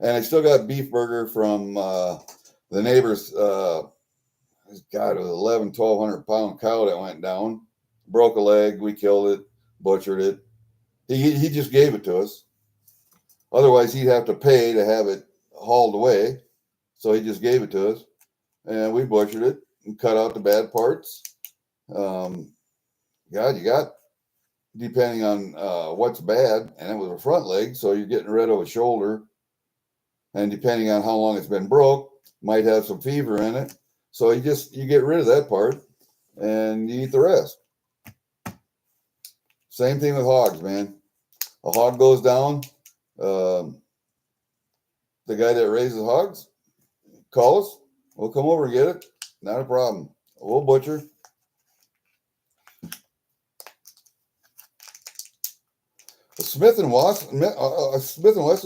Speaker 1: and I still got beef burger from the neighbor's, God, it was 1,200 pound cow that went down, broke a leg. We killed it, butchered it. He just gave it to us. Otherwise, he'd have to pay to have it hauled away. So he just gave it to us, and we butchered it and cut out the bad parts. God, you got, depending on what's bad, and it was a front leg, so you're getting rid of a shoulder. And depending on how long it's been broke, might have some fever in it. So you get rid of that part, and you eat the rest. Same thing with hogs, man. A hog goes down. The guy that raises hogs, call us. We'll come over and get it. Not a problem. We'll butcher. A Smith and Wesson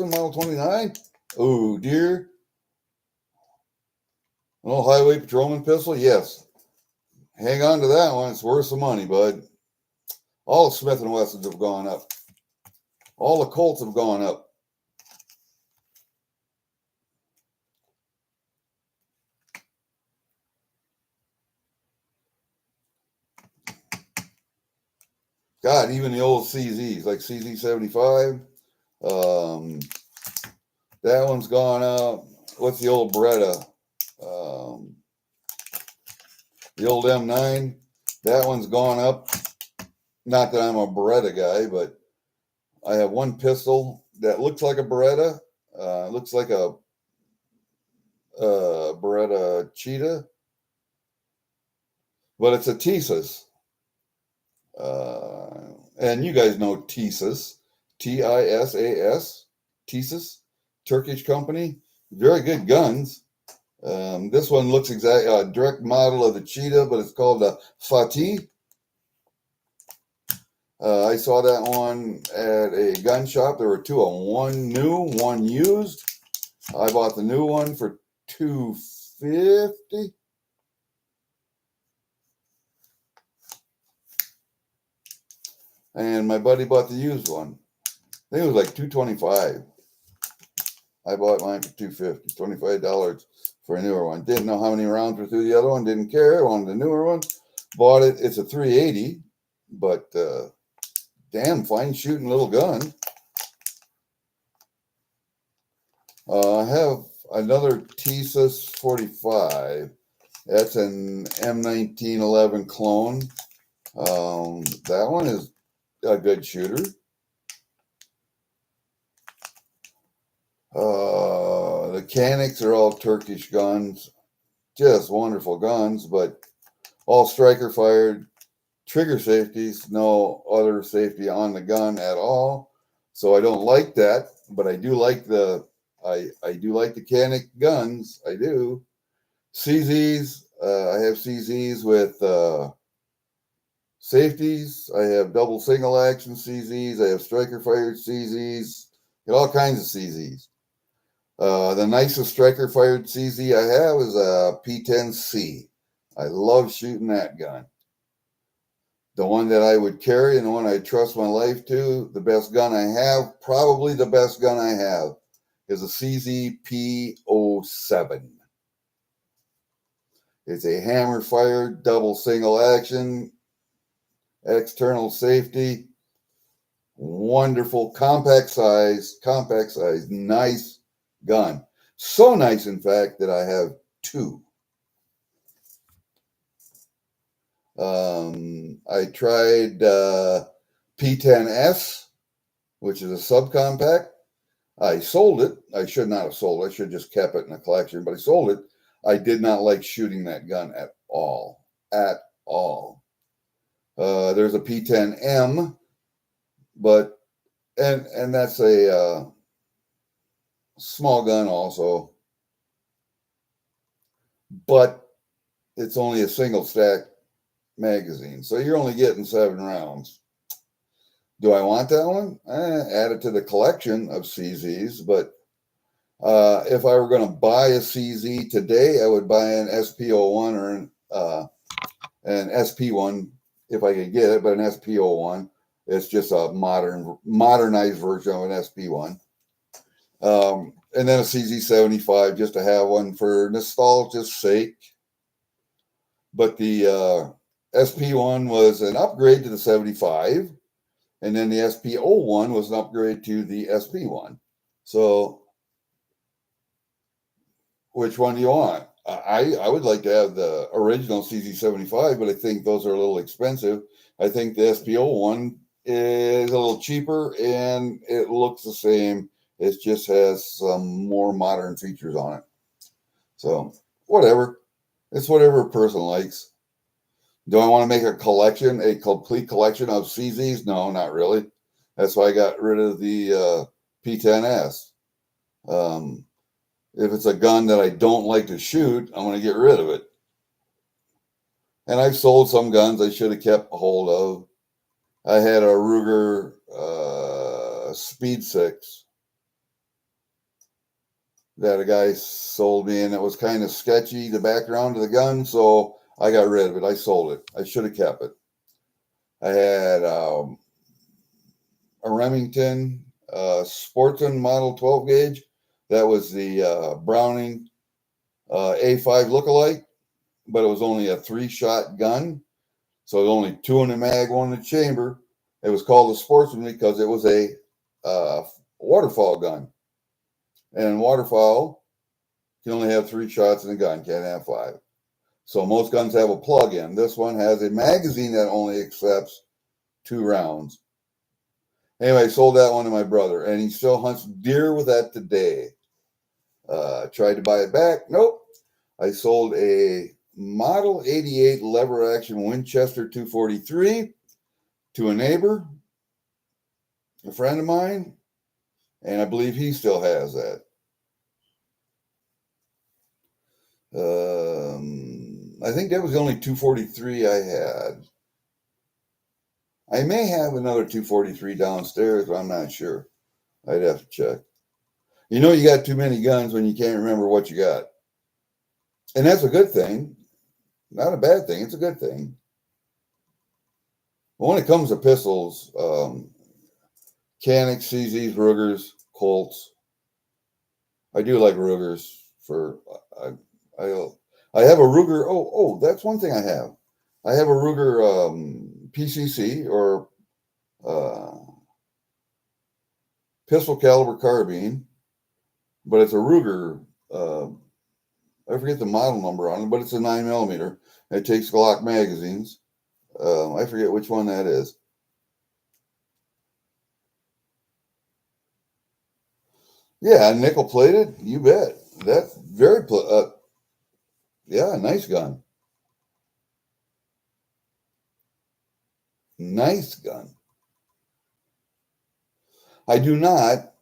Speaker 1: Model 29. Oh, dear. An old highway patrolman pistol. Yes. Hang on to that one. It's worth some money, bud. All the Smith and Wessons have gone up. All the Colts have gone up. God, even the old CZs, like CZ75, that one's gone up. What's the old Beretta? The old M9, that one's gone up. Not that I'm a Beretta guy, but I have one pistol that looks like a Beretta. Looks like a Beretta Cheetah, but it's a Tisas. And you guys know Tisas, Tisas, Tisas, Turkish company. Very good guns. This one looks exactly a direct model of the Cheetah, but it's called a Fatih. I saw that one at a gun shop. There were two of them, one new, one used. I bought the new one for $250. And my buddy bought the used one. I think it was like $225. I bought mine for $250, $25 for a newer one. Didn't know how many rounds were through the other one. Didn't care. Wanted the newer one. Bought it. It's a 380, but damn fine shooting little gun. I have another TSUS 45. That's an M1911 clone. That one is a good shooter. The Canics are all Turkish guns, just wonderful guns, but all striker fired, trigger safeties, no other safety on the gun at all. So I don't like that, but I do like the Canic guns. I do. CZs, I have CZs with safeties. I have double single action CZs. I have striker fired CZs. Get all kinds of CZs. The nicest striker fired CZ I have is a P10C. I love shooting that gun. The one that I would carry and the one I trust my life to, the best gun I have, probably the best gun I have, is a CZ P07. It's a hammer fired, double single action, external safety, wonderful, compact size, nice gun. So nice, in fact, that I have two. I tried P10S, which is a subcompact. I sold it. I should not have sold it. I should have just kept it in a collection, but I sold it. I did not like shooting that gun at all. At all. There's a P10M, but and that's a small gun also, but it's only a single stack magazine, so you're only getting 7 rounds. Do I want that one? Add it to the collection of CZs, but if I were going to buy a CZ today, I would buy an SP01 or an SP1 if I could get it, but an SP01. It's just a modernized version of an SP1. And then a CZ75 just to have one for nostalgia's sake. But the SP1 was an upgrade to the 75, and then the SP01 was an upgrade to the SP1. So which one do you want? I would like to have the original CZ75, but I think those are a little expensive. I think the SP01 is a little cheaper and it looks the same. It just has some more modern features on it. So whatever. It's whatever a person likes. Do I want to make a collection, a complete collection of CZs? No, not really. That's why I got rid of the P10S. If it's a gun that I don't like to shoot, I'm going to get rid of it. And I've sold some guns I should have kept a hold of. I had a Ruger Speed 6 that a guy sold me, and it was kind of sketchy, the background of the gun, so I got rid of it. I sold it. I should have kept it. I had a Remington Sportsman Model 12 gauge. That was the Browning A5 lookalike, but it was only a 3-shot gun. So it was only 2 in the mag, 1 in the chamber. It was called the Sportsman because it was a waterfall gun. And waterfowl can only have 3 shots in a gun, can't have 5. So most guns have a plug-in. This one has a magazine that only accepts 2 rounds. Anyway, I sold that one to my brother, and he still hunts deer with that today. Tried to buy it back. Nope. I sold a Model 88 lever action Winchester 243 to a neighbor, a friend of mine, and I believe he still has that. I think that was the only 243 I had. I may have another 243 downstairs, but I'm not sure. I'd have to check. You know, you got too many guns when you can't remember what you got. And that's a good thing. Not a bad thing. It's a good thing. But when it comes to pistols, Canics, CZs, Rugers, Colts, I do like Rugers. I have a Ruger. Oh, that's one thing I have. I have a Ruger PCC or pistol caliber carbine but it's a Ruger. I forget the model number on it, but it's a 9mm. It takes Glock magazines. I forget which one that is. Yeah, nickel plated. You bet. That's very yeah, nice gun. Nice gun. I do not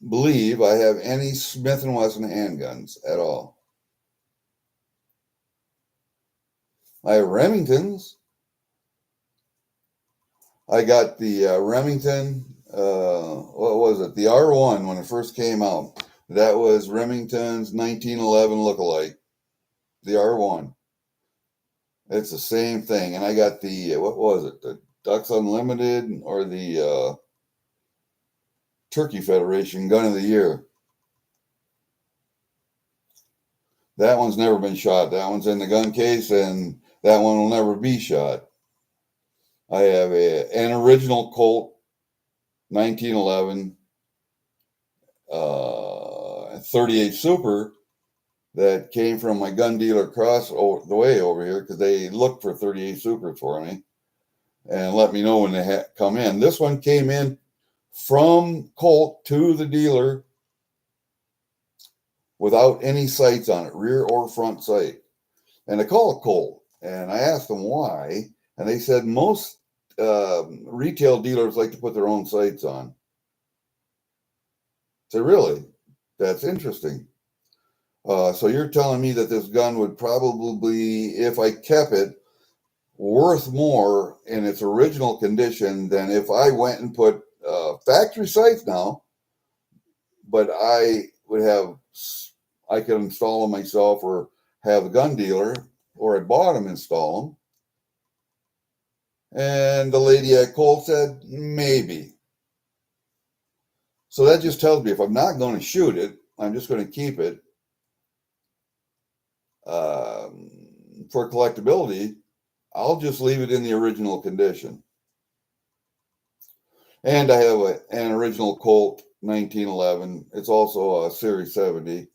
Speaker 1: believe I have any Smith & Wesson handguns at all. I have Remingtons. I got the Remington, what was it? The R1 when it first came out. That was Remington's 1911 lookalike. The R1. It's the same thing. And I got the, what was it? The Ducks Unlimited or the Turkey Federation Gun of the Year. That one's never been shot. That one's in the gun case, and that one will never be shot. I have an original Colt 1911 38 Super that came from my gun dealer across the way over here because they looked for 38 Supers for me and let me know when they come in. This one came in from Colt to the dealer without any sights on it, rear or front sight. And I called it Colt, and I asked them why, and they said most retail dealers like to put their own sights on. So really, that's interesting. So you're telling me that this gun would probably, if I kept it, worth more in its original condition than if I went and put factory sights now, but I could install them myself or have a gun dealer, or I bought them, install them. And the lady at Colt said, maybe. So that just tells me if I'm not going to shoot it, I'm just going to keep it for collectability. I'll just leave it in the original condition. And I have an original Colt 1911. It's also a Series 70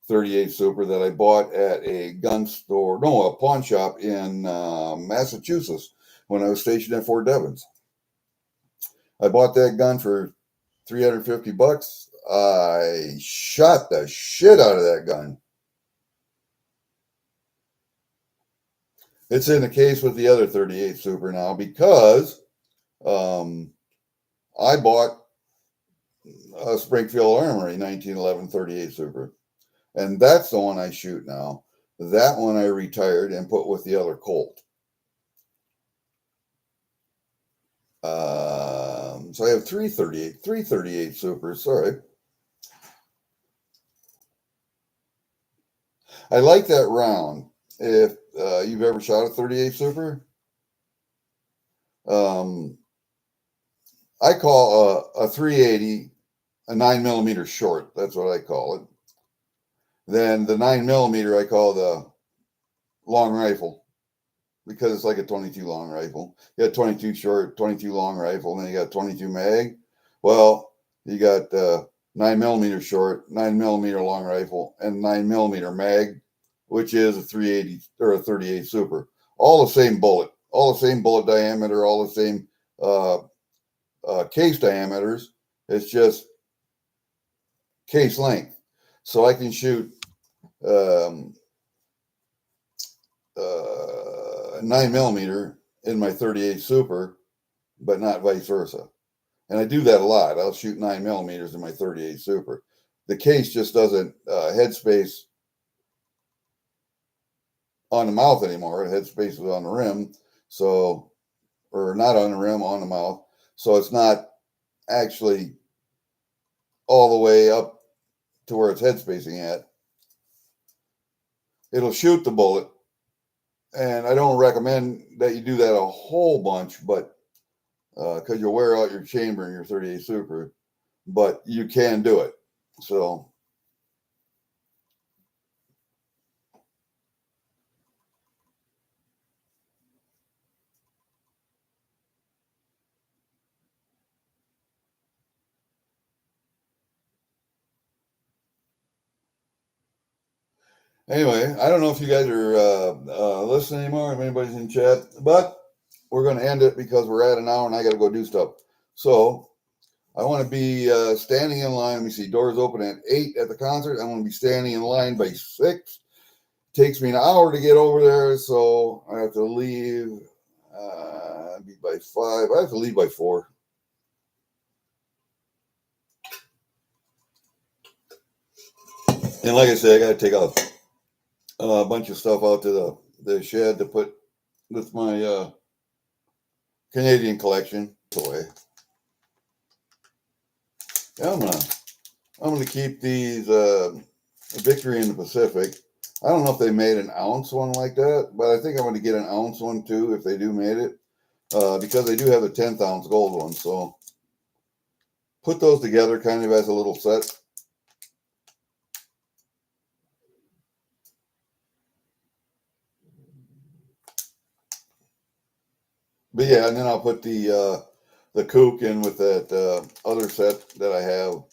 Speaker 1: 38 Super that I bought at a a pawn shop in Massachusetts when I was stationed at Fort Devens. I bought that gun for $350. I shot the shit out of that gun. It's in the case with the other 38 Super now because I bought a Springfield Armory 1911 38 Super. And that's the one I shoot now. That one I retired and put with the other Colt. So I have three 38 Supers. Sorry. I like that round. If you've ever shot a 38 Super, I call a 380 a 9mm short. That's what I call it. Then the 9mm I call the long rifle because it's like a 22 long rifle. You got 22 short, 22 long rifle, and then you got 22 mag. Well, you got 9mm short, 9mm long rifle, and 9mm mag, which is a 380 or a 38 Super. All the same bullet diameter, all the same case diameters. It's just case length. So I can shoot 9mm in my 38 Super, but not vice versa. And I do that a lot. I'll shoot 9mm in my 38 Super. The case just doesn't headspace on the mouth anymore. It headspace is on the rim. So, or not on the rim, on the mouth. So it's not actually all the way up to where it's headspacing at. It'll shoot the bullet. And I don't recommend that you do that a whole bunch, but because you'll wear out your chamber in your 38 Super, but you can do it. So Anyway, I don't know if you guys are listening anymore, if anybody's in chat, but we're going to end it because we're at an hour and I got to go do stuff. So I want to be standing in line. Let me see, doors open at 8 at the concert. I want to be standing in line by 6. It takes me an hour to get over there, so I have to leave be by 5. I have to leave by 4. And like I said, I got to take a bunch of stuff out to the shed to put with my Canadian collection away. Yeah, I'm gonna keep these Victory in the Pacific. I don't know if they made an ounce one like that, but I think I'm going to get an ounce one too if they do made it, because they do have the 10th ounce gold one. So put those together kind of as a little set. But yeah, and then I'll put the Kook in with that other set that I have,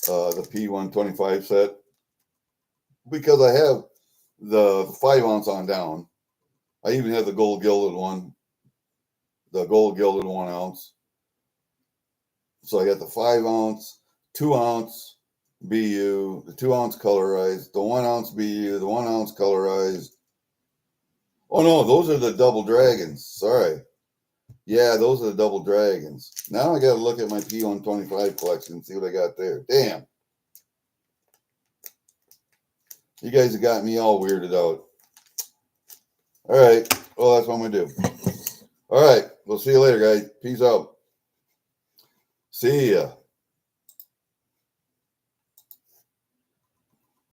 Speaker 1: the P125 set, because I have the 5 ounce on down. I even have the gold gilded one, the gold gilded 1 ounce. So I got the 5 ounce, 2 ounce BU, the 2 ounce colorized, the 1 ounce BU, the 1 ounce colorized. Oh no, those are the double dragons. Sorry. Yeah, those are the double dragons. Now I got to look at my P125 collection and see what I got there. Damn. You guys have got me all weirded out. All right. Well, that's what I'm going to do. All right. We'll see you later, guys. Peace out. See ya.